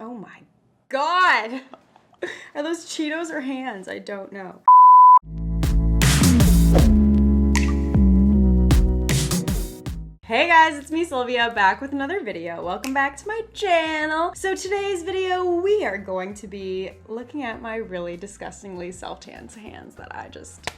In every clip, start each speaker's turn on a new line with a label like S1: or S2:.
S1: Oh my God. Are those Cheetos or hands? I don't know. Hey guys, it's me Sylvia, back with another video. Welcome back to my channel. So today's video, we are going to be looking at my really disgustingly self-tanned hands that I just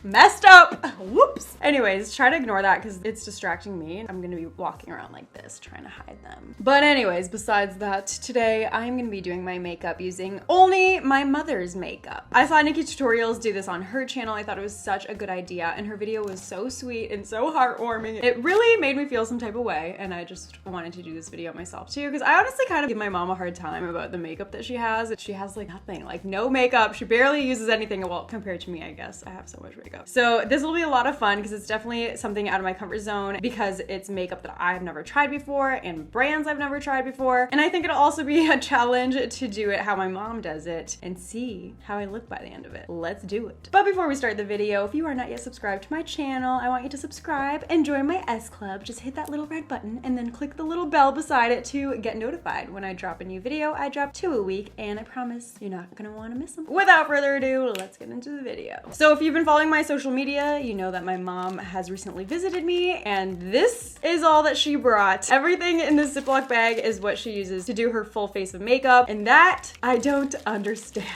S1: messed up. Whoops. Anyways, try to ignore that because it's distracting me. I'm gonna be walking around like this trying to hide them. But anyways, besides that, today I'm gonna be doing my makeup using only my mother's makeup. I saw Nikki Tutorials do this on her channel. I thought it was such a good idea and her video was so sweet and so heartwarming. It really made me feel some type of way and I just wanted to do this video myself too because I honestly kind of give my mom a hard time about the makeup that she has. She has like nothing, like no makeup. She barely uses anything, well, compared to me, I guess. I have so much makeup. So this will be a lot of fun because it's definitely something out of my comfort zone because it's makeup that I've never tried before and brands I've never tried before. And I think it'll also be a challenge to do it how my mom does it and see how I look by the end of it. Let's do it. But before we start the video, if you are not yet subscribed to my channel, I want you to subscribe and join my S Club. Just hit that little red button and then click the little bell beside it to get notified when I drop a new video. I drop 2 a week and I promise you're not gonna want to miss them. Without further ado, let's get into the video. So if you've been following my social media, you know that my mom has recently visited me and this is all that she brought. Everything in this Ziploc bag is what she uses to do her full face of makeup, and that I don't understand.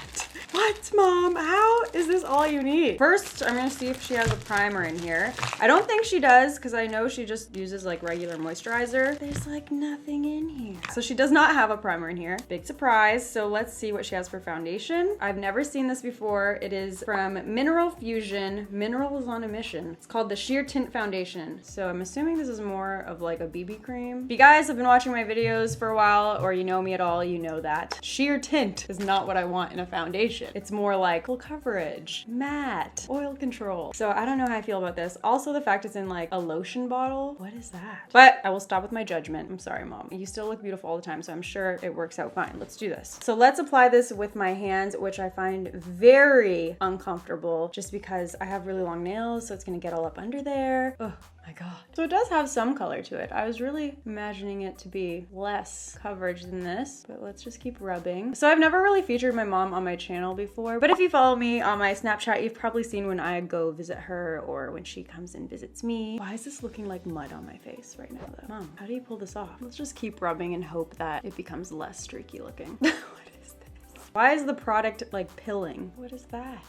S1: What, Mom? How is this all you need? First, I'm gonna see if she has a primer in here. I don't think she does because I know she just uses like regular moisturizer. There's like nothing in here. So she does not have a primer in here. Big surprise. So let's see what she has for foundation. I've never seen this before. It is from Mineral Fusion. Minerals on a Mission. It's called the Sheer Tint Foundation. So I'm assuming this is more of like a BB cream. If you guys have been watching my videos for a while or you know me at all, you know that sheer tint is not what I want in a foundation. It's more like full coverage, matte, oil control. So I don't know how I feel about this. Also the fact it's in like a lotion bottle. What is that? But I will stop with my judgment. I'm sorry, Mom. You still look beautiful all the time, so I'm sure it works out fine. Let's do this. So let's apply this with my hands, which I find very uncomfortable just because I have really long nails, so it's gonna get all up under there. Oh my God. So it does have some color to it. I was really imagining it to be less coverage than this, but let's just keep rubbing. So I've never really featured my mom on my channel before, but if you follow me on my Snapchat, you've probably seen when I go visit her or when she comes and visits me. Why is this looking like mud on my face right now though? Mom, how do you pull this off? Let's just keep rubbing and hope that it becomes less streaky looking. What is this? Why is the product like pilling? What is that?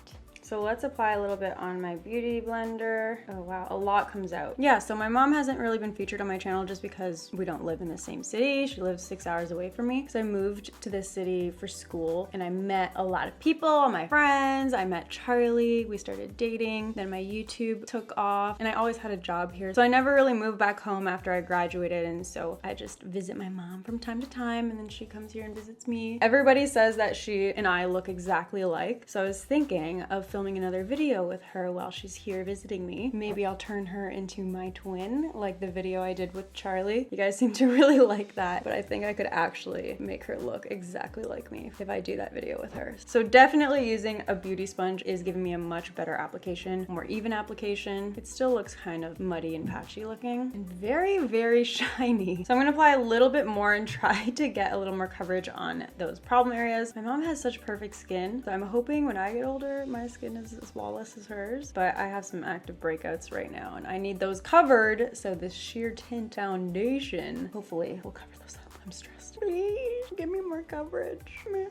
S1: So let's apply a little bit on my beauty blender. Oh wow, a lot comes out. Yeah, so my mom hasn't really been featured on my channel just because we don't live in the same city. She lives 6 hours away from me. So I moved to this city for school and I met a lot of people, my friends. I met Charlie, we started dating. Then my YouTube took off and I always had a job here. So I never really moved back home after I graduated. And so I just visit my mom from time to time and then she comes here and visits me. Everybody says that she and I look exactly alike. So I was thinking of filming another video with her while she's here visiting me. Maybe I'll turn her into my twin, like the video I did with Charlie. You guys seem to really like that, but I think I could actually make her look exactly like me if I do that video with her. So definitely using a beauty sponge is giving me a much better application, more even application. It still looks kind of muddy and patchy looking and very, very shiny. So I'm gonna apply a little bit more and try to get a little more coverage on those problem areas. My mom has such perfect skin, so I'm hoping when I get older, my skin is as flawless as hers, but I have some active breakouts right now and I need those covered, so this sheer tint foundation hopefully will cover those up. I'm stressed. Please give me more coverage.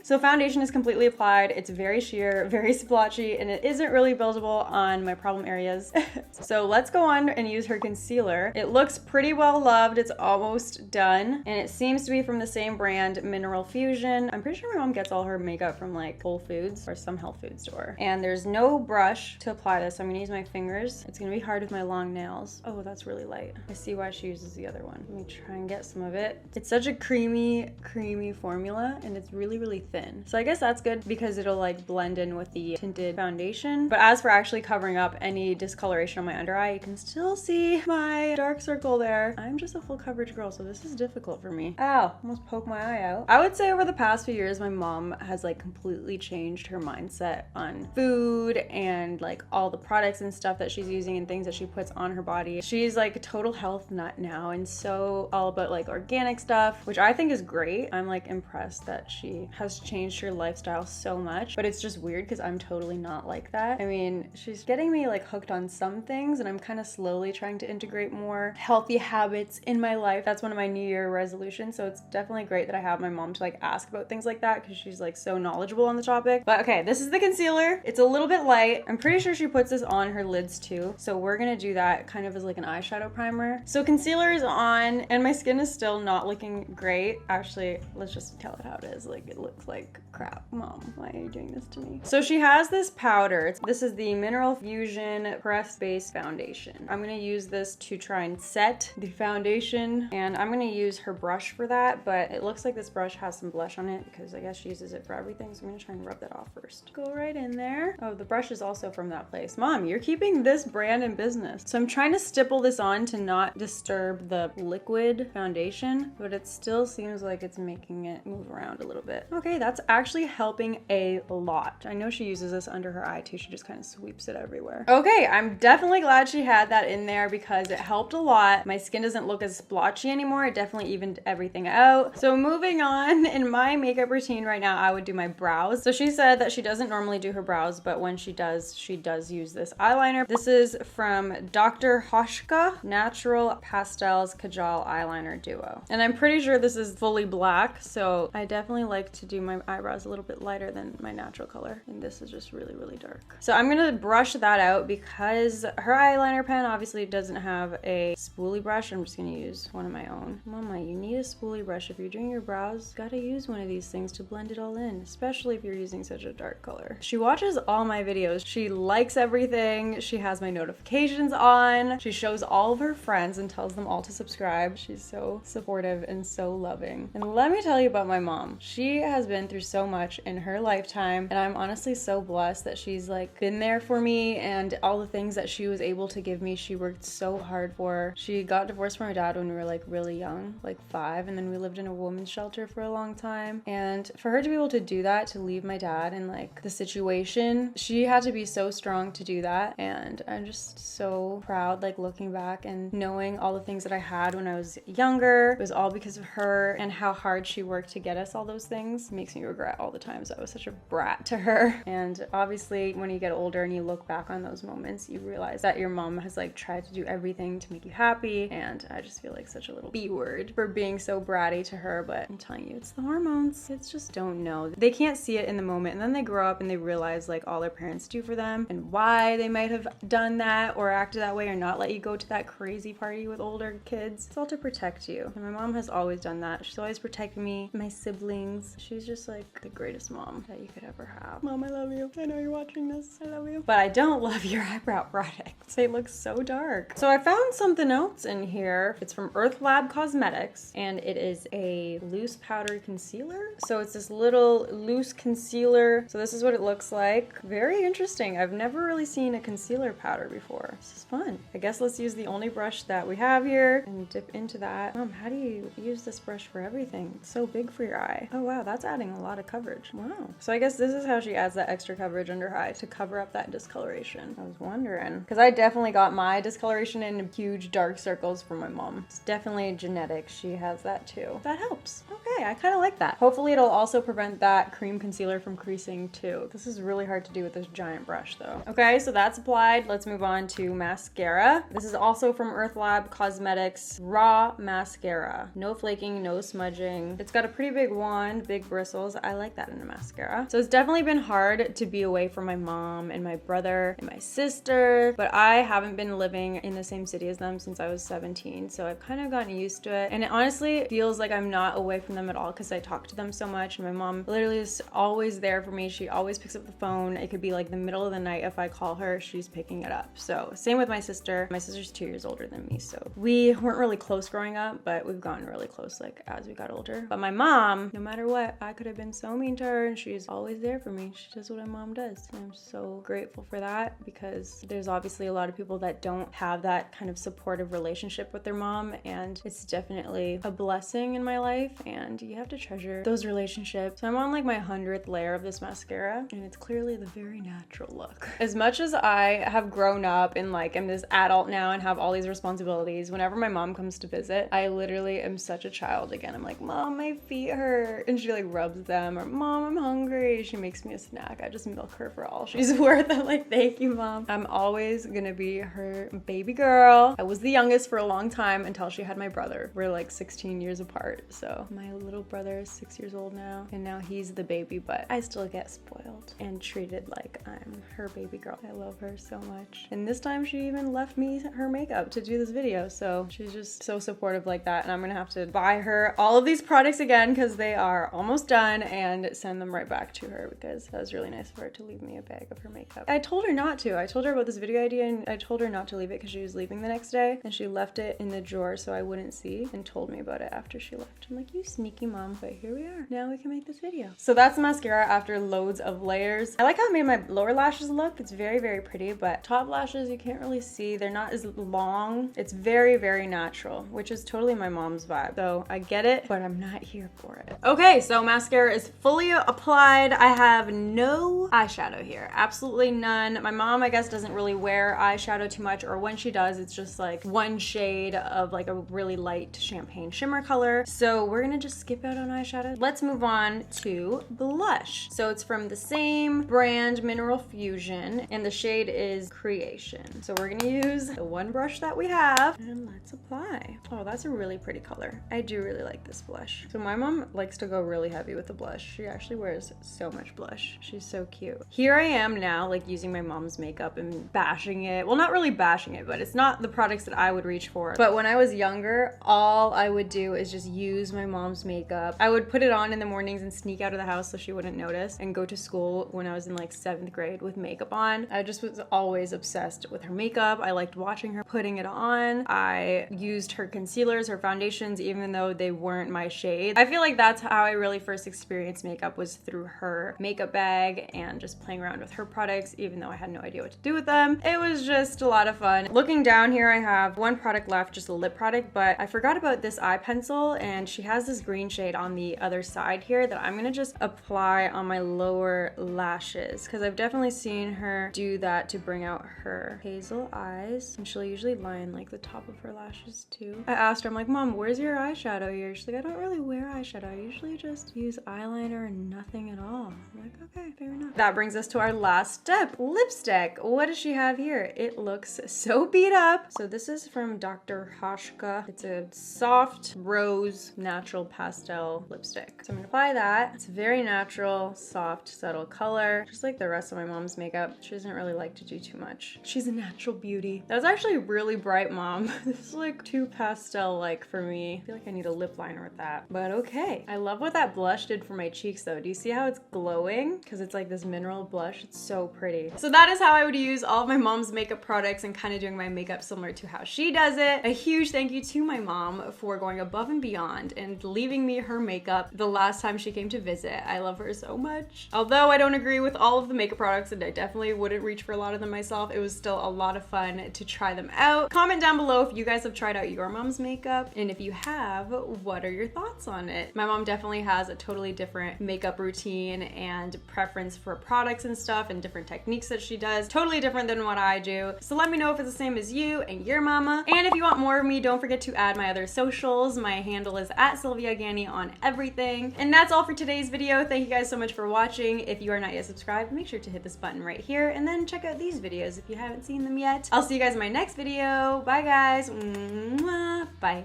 S1: So foundation is completely applied. It's very sheer, very splotchy, and it isn't really buildable on my problem areas. So let's go on and use her concealer. It looks pretty well loved. It's almost done, and it seems to be from the same brand, Mineral Fusion. I'm pretty sure my mom gets all her makeup from like Whole Foods or some health food store. And there's no brush to apply this, so I'm gonna use my fingers. It's gonna be hard with my long nails. Oh, that's really light. I see why she uses the other one. Let me try and get some of it. It's such a creamy formula and it's really, really thin. So I guess that's good because it'll like blend in with the tinted foundation. But as for actually covering up any discoloration on my under eye, you can still see my dark circle there. I'm just a full coverage girl, so this is difficult for me. Ow, almost poked my eye out. I would say over the past few years, my mom has like completely changed her mindset on food and like all the products and stuff that she's using and things that she puts on her body. She's like a total health nut now and so all about like organic stuff, which I think is great. I'm like like impressed that she has changed her lifestyle so much, but it's just weird because I'm totally not like that. I mean, she's getting me like hooked on some things, and I'm kind of slowly trying to integrate more healthy habits in my life. That's one of my New Year resolutions, so it's definitely great that I have my mom to like ask about things like that because she's like so knowledgeable on the topic. But okay, this is the concealer. It's a little bit light. I'm pretty sure she puts this on her lids too, so we're gonna do that kind of as like an eyeshadow primer. So concealer is on, and my skin is still not looking great. Actually, let's just tell it how it is. Like, it looks like crap. Mom, why are you doing this to me? So she has this powder. This is the Mineral Fusion Pressed Base Foundation. I'm gonna use this to try and set the foundation, and I'm gonna use her brush for that, but it looks like this brush has some blush on it because I guess she uses it for everything, so I'm gonna try and rub that off first. Go right in there. Oh, the brush is also from that place. Mom, you're keeping this brand in business. So I'm trying to stipple this on to not disturb the liquid foundation, but it still seems like it's making it move around a little bit. Okay, that's actually helping a lot. I know she uses this under her eye too. She just kind of sweeps it everywhere. Okay, I'm definitely glad she had that in there because it helped a lot. My skin doesn't look as splotchy anymore. It definitely evened everything out. So moving on, in my makeup routine right now, I would do my brows. So she said that she doesn't normally do her brows, but when she does use this eyeliner. This is from Dr. Hoshka Natural Pastels Kajal Eyeliner Duo. And I'm pretty sure this is fully black, so I definitely like to do my eyebrows a little bit lighter than my natural color. And this is just really, really dark. So I'm gonna brush that out because her eyeliner pen obviously doesn't have a spoolie brush. I'm just gonna use one of my own. Mama, you need a spoolie brush. If you're doing your brows, gotta use one of these things to blend it all in, especially if you're using such a dark color. She watches all my videos. She likes everything. She has my notifications on. She shows all of her friends and tells them all to subscribe. She's so supportive and so loving. And let me tell you about my mom. She has been through so much in her lifetime, and I'm honestly so blessed that she's like been there for me, and all the things that she was able to give me, she worked so hard for. She got divorced from her dad when we were like really young, like 5, and then we lived in a women's shelter for a long time. And for her to be able to do that, to leave my dad in like the situation, she had to be so strong to do that. And I'm just so proud, like looking back and knowing all the things that I had when I was younger. It was all because of her, and how hard she worked to get us all those things. It makes me regret all the times I was such a brat to her. And obviously when you get older and you look back on those moments, you realize that your mom has like tried to do everything to make you happy. And I just feel like such a little B word for being so bratty to her, but I'm telling you, it's the hormones. Kids just don't know. They can't see it in the moment, and then they grow up and they realize like all their parents do for them and why they might have done that or acted that way or not let you go to that crazy party with older kids. It's all to protect you. And my mom has always done that. She's always protected me, my siblings. She's just like the greatest mom that you could ever have. Mom, I love you. I know you're watching this. I love you. But I don't love your eyebrow products. They look so dark. So I found something else in here. It's from Earth Lab Cosmetics, and it is a loose powdered concealer. So it's this little loose concealer. So this is what it looks like. Very interesting. I've never really seen a concealer powder before. This is fun. I guess let's use the only brush that we have here and dip into that. Mom, how do you use this brush for everything? It's so big for your eye. Oh wow, that's adding a lot of coverage. Wow. So I guess this is how she adds that extra coverage under her eye, to cover up that discoloration. I was wondering, because I definitely got my discoloration in huge dark circles from my mom. It's definitely genetic. She has that too. That helps. Okay, I kind of like that. Hopefully it'll also prevent that cream concealer from creasing too. This is really hard to do with this giant brush though. Okay, so that's applied. Let's move on to mascara. This is also from Earth Lab Cosmetics Raw Mascara. No flaking, no smudging. It's got a pretty big wand, big bristles. I like that in a mascara. So it's definitely been hard to be away from my mom and my brother and my sister, but I haven't been living in the same city as them since I was 17, so I've kind of gotten used to it. And it honestly feels like I'm not away from them at all because I talk to them so much, and my mom literally is always there for me. She always picks up the phone. It could be like the middle of the night. If I call her, she's picking it up. So same with my sister. My sister's 2 years older than me, so we weren't really close growing up, but we've gotten really close like as we got older. But my mom, no matter what, I could have been so mean to her, and she's always there for me. She does what a mom does. And I'm so grateful for that, because there's obviously a lot of people that don't have that kind of supportive relationship with their mom, and it's definitely a blessing in my life. And you have to treasure those relationships. So I'm on like my 100th layer of this mascara, and it's clearly the very natural look. As much as I have grown up and like am this adult now and have all these responsibilities, whenever my mom comes to visit, I literally am such a child again. I'm like, Mom, my feet hurt. And she like rubs them, or Mom, I'm hungry. She makes me a snack. I just milk her for all she's worth. I'm like, thank you, Mom. I'm always gonna be her baby girl. I was the youngest for a long time until she had my brother. We're like 16 years apart. So my little brother is 6 years old now, and now he's the baby, but I still get spoiled and treated like I'm her baby girl. I love her so much. And this time she even left me her makeup to do this video. So she's just so supportive like that. And I'm gonna have to buy her all of these products again because they are almost done, and send them right back to her because that was really nice of her to leave me a bag of her makeup. I told her not to. I told her about this video idea and I told her not to leave it because she was leaving the next day, and she left it in the drawer so I wouldn't see, and told me about it after she left. I'm like, you sneaky mom, but here we are. Now we can make this video. So that's the mascara after loads of layers. I like how it made my lower lashes look. It's very, very pretty, but top lashes you can't really see. They're not as long. It's very, very natural, which is totally my mom's vibe. So I get it, but I'm not here for it. Okay, so mascara is fully applied. I have no eyeshadow here. Absolutely none. My mom, I guess, doesn't really wear eyeshadow too much, or when she does, it's just like one shade of like a really light champagne shimmer color. So we're gonna just skip out on eyeshadow. Let's move on to blush. So it's from the same brand, Mineral Fusion, and the shade is Creation. So we're gonna use the one brush that we have, and let's apply. Oh, that's a really pretty color. I do really like this blush. So my mom likes to go really heavy with the blush. She actually wears so much blush. She's so cute. Here I am now, like using my mom's makeup and bashing it. Well, not really bashing it, but it's not the products that I would reach for. But when I was younger, all I would do is just use my mom's makeup. I would put it on in the mornings and sneak out of the house so she wouldn't notice, and go to school when I was in like 7th grade with makeup on. I just was always obsessed with her makeup. I liked watching her putting it on. I used her concealers, her foundations, even though they weren't my shade. I feel like that's how I really first experienced makeup, was through her makeup bag and just playing around with her products, even though I had no idea what to do with them. It was just a lot of fun. Looking down here, I have one product left, just a lip product, but I forgot about this eye pencil, and she has this green shade on the other side here that I'm gonna just apply on my lower lashes, because I've definitely seen her do that to bring out her hazel eyes, and she'll usually line like the top of her lashes too. I asked her, I'm like, Mom, where's your eyeshadow here? She's like, I don't really wear eyeshadow. I usually just use eyeliner and nothing at all. I'm like, okay, fair enough. That brings us to our last step, lipstick. What does she have here? It looks so beat up. So this is from Dr. Hoshka. It's a soft rose natural pastel lipstick. So I'm gonna apply that. It's a very natural, soft, subtle color, just like the rest of my mom's makeup. She doesn't really like to do too much. She's a natural beauty. That was actually really bright, Mom. This is like too pastel-like for me. I feel like I need a lip liner with that, but okay. I love what that blush did for my cheeks though. Do you see how it's glowing? Because it's like this mineral blush. It's so pretty. So that is how I would use all of my mom's makeup products and kind of doing my makeup similar to how she does it. A huge thank you to my mom for going above and beyond and leaving me her makeup the last time she came to visit. I love her so much. Although I don't agree with all of the makeup products and I definitely wouldn't reach for a lot of them myself, it was still a lot of fun to try them out. Comment down below if you guys have tried out your mom's makeup, and if you have, what are your thoughts on it? My mom definitely has a totally different makeup routine and preference for products and stuff, and different techniques that she does. Totally different than what I do. So let me know if it's the same as you and your mama. And if you want more of me, don't forget to add my other socials. My handle is @Sylvia Gani on everything. And that's all for today's video. Thank you guys so much for watching. If you are not yet subscribed, make sure to hit this button right here, and then check out these videos if you haven't seen them yet. I'll see you guys in my next video. Bye guys. Mwah. Bye.